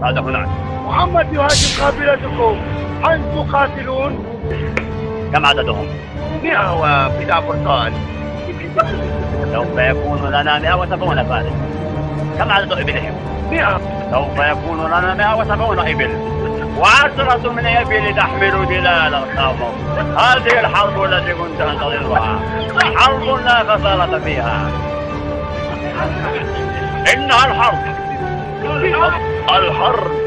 هذا هناك. محمد يهاجم قافلتكم، هل تقاتلون؟ كم عددهم؟ 100 وبلا فرسان. سوف يكون لنا 170 فارس. كم عدد إبلهم؟ 100. سوف يكون لنا 170 إبل و10 من الإبل تحمل جلال الخمر. هذه الحرب التي كنت أنتظرها، حرب لا خسارة فيها. إنها الحرب. الحرب.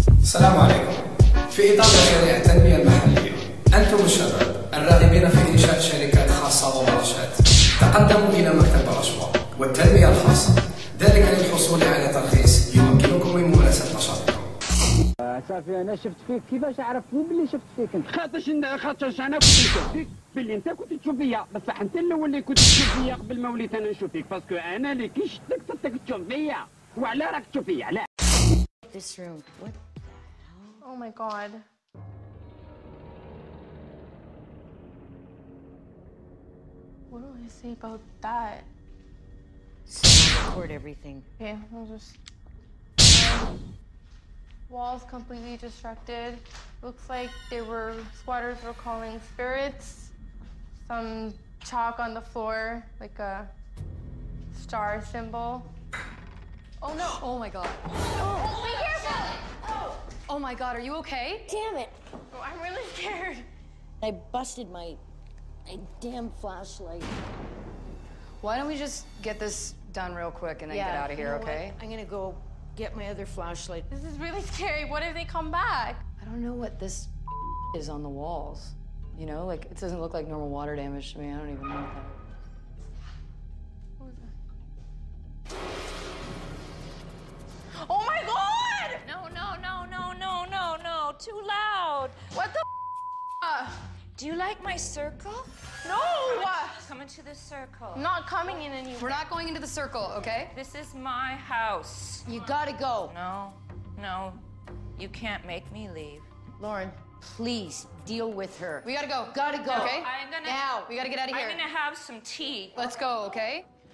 السلام عليكم. في إطار مشاريع التنمية المحلية، أنتم الشباب الراغبين في إنشاء شركات خاصة وورشات تقدموا إلى مكتب رشوة والتنمية الخاصة، ذلك للحصول على ترخيص يمكنكم من ممارسة نشاطكم. صافي انا شفت فيك. كيفاش عرفت باللي شفت فيك انت؟ خاطرش انا كنت نشوف فيك باللي انت كنت تشوف فيا، بصح انت الاول اللي كنت تشوف فيا قبل ما وليت انا نشوف فيك، باسكو انا اللي كي شفتك صرتك تشوف فيا. وعلى راك تشوف فيا؟ لا. This room. What? Oh my god. What do I say about that? So record everything. Okay, we'll just... walls completely destructed. Looks like squatters were calling spirits. Some chalk on the floor, like a star symbol. Oh no! Oh my god. Oh, be careful! Oh my god, are you okay? Damn it! Oh, I'm really scared. I busted my damn flashlight. Why don't we just get this done real quick and then get out of here, okay? I'm gonna go get my other flashlight. This is really scary. What if they come back? I don't know what this is on the walls. You know, like, it doesn't look like normal water damage to me. I don't even know what that is. What was that? Oh my god! No. Too loud. What the Do you like my circle? No! Come into the circle. I'm not coming in anymore. We're not going into the circle, okay? This is my house. You gotta go. No. You can't make me leave. Lauren, please deal with her. We gotta go. Gotta go. Okay? Now. We gotta get out of here. I'm gonna have some tea. Let's go, okay?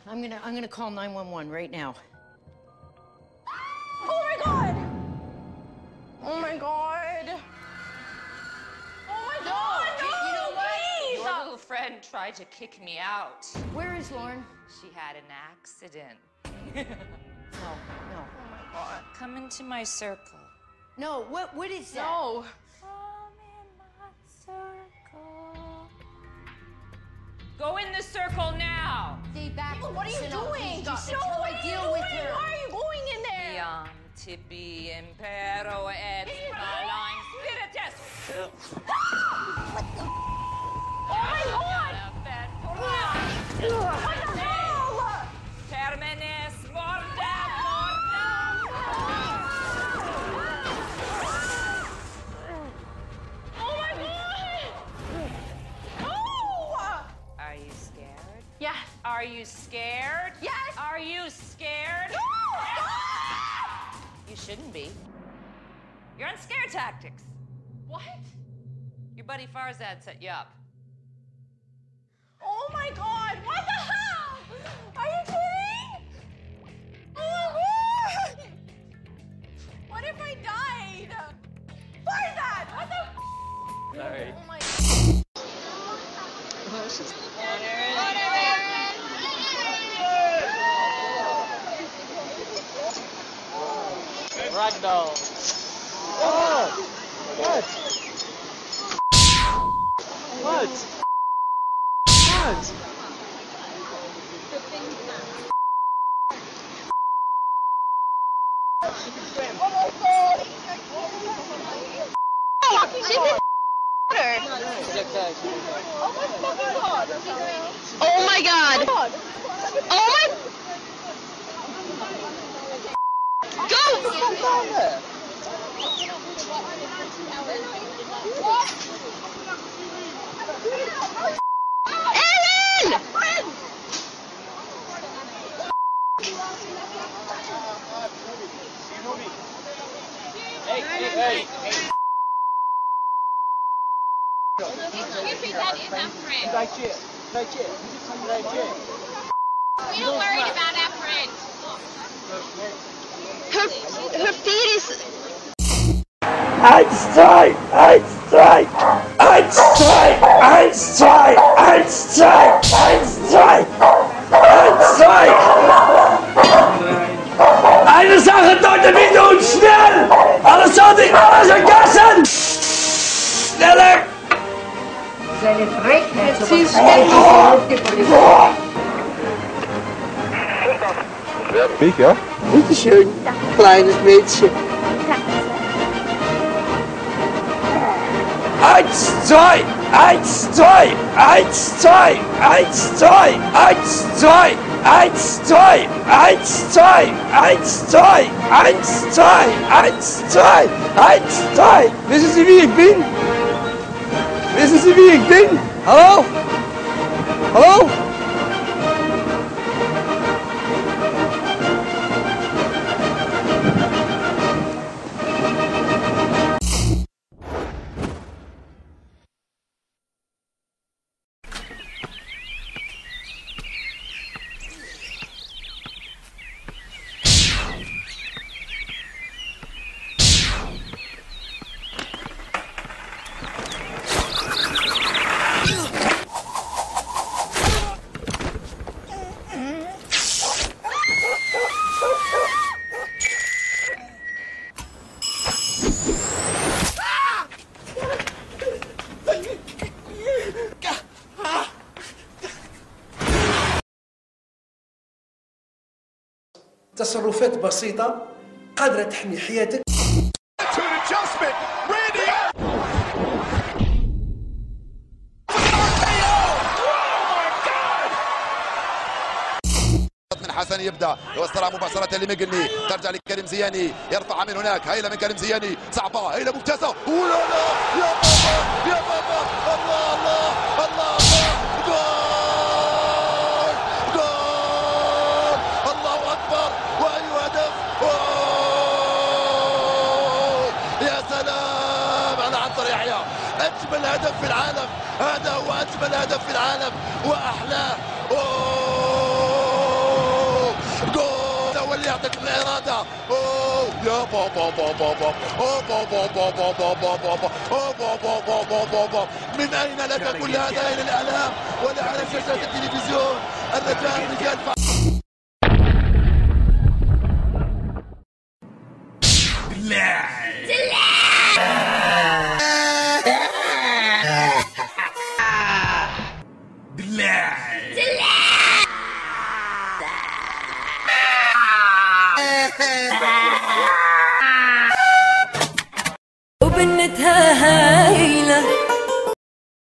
I'm gonna call 911 right now. Oh my god! Oh my god! Oh my god! No, you know what? please! Your little friend tried to kick me out. Where is Lauren? She had an accident. No. Oh my god. Come into my circle. No, what is that? No. Come in my circle. Go in the circle now. Stay back. What are you doing? Just No, until what I are you deal with doing? her. Why are you going in there? Iam tibi impero et malain spiritus. Oh my god! What the hell? Terminis mortem. Oh my god! No! Are you scared? Yes. Are you scared? Yes. Are you scared? No! You shouldn't be. You're on scare tactics. What? Your buddy Farzad set you up. Oh my god! What the hell? Are you kidding? Oh my god! What if I died? Farzad! What the? Sorry. Oh my. Ragdoll. Oh! What? What? Oh my god! Oh my! Go! Ellen! Hey. Repeat that in that fridge. Right here. We don't worry about that fridge. Who her feet is... Eins, zwei, eins, zwei, eins, zwei, eins, zwei, eins, zwei, eins, zwei, eins, zwei. Eine Sache, Leute, bitte und schnell! Alles fertig, alles vergessen! Schneller! Seine Frechheit. Sie ist weg. Ich, ja? Bitte schön, kleines Mädchen. Eins, zwei, eins, zwei, eins, zwei, eins, zwei, eins, zwei, eins, zwei, eins, zwei, eins, zwei, eins, zwei, eins, zwei, eins, zwei. Wissen Sie, wie ich bin? Wissen Sie, wie ich bin? Hallo? Hallo? تصرفات بسيطة قادرة تحمي حياتك. من حسن يبدا يوصلها مباشرة لميغني، ترجع لكريم زياني، يرفعها من هناك، هيلة من كريم زياني، صعبة، هيلة ممتازة، ولا لا يا بابا يا بابا، الله الله الله جول جول، الله أكبر، وأي هدف، يا سلام على عنتر يحيى، أجمل هدف في العالم، هذا هو أجمل هدف في العالم وأحلاه. اللي يعطيك الإرادة. أوه يا بابا بابا بابا، أوه بابا بابا بابا بابا، أوه بابا بابا بابا، من أين لك كل هذا؟ أين الإعلام ولا على شاشة التلفزيون؟ الرجال رجال وبنتها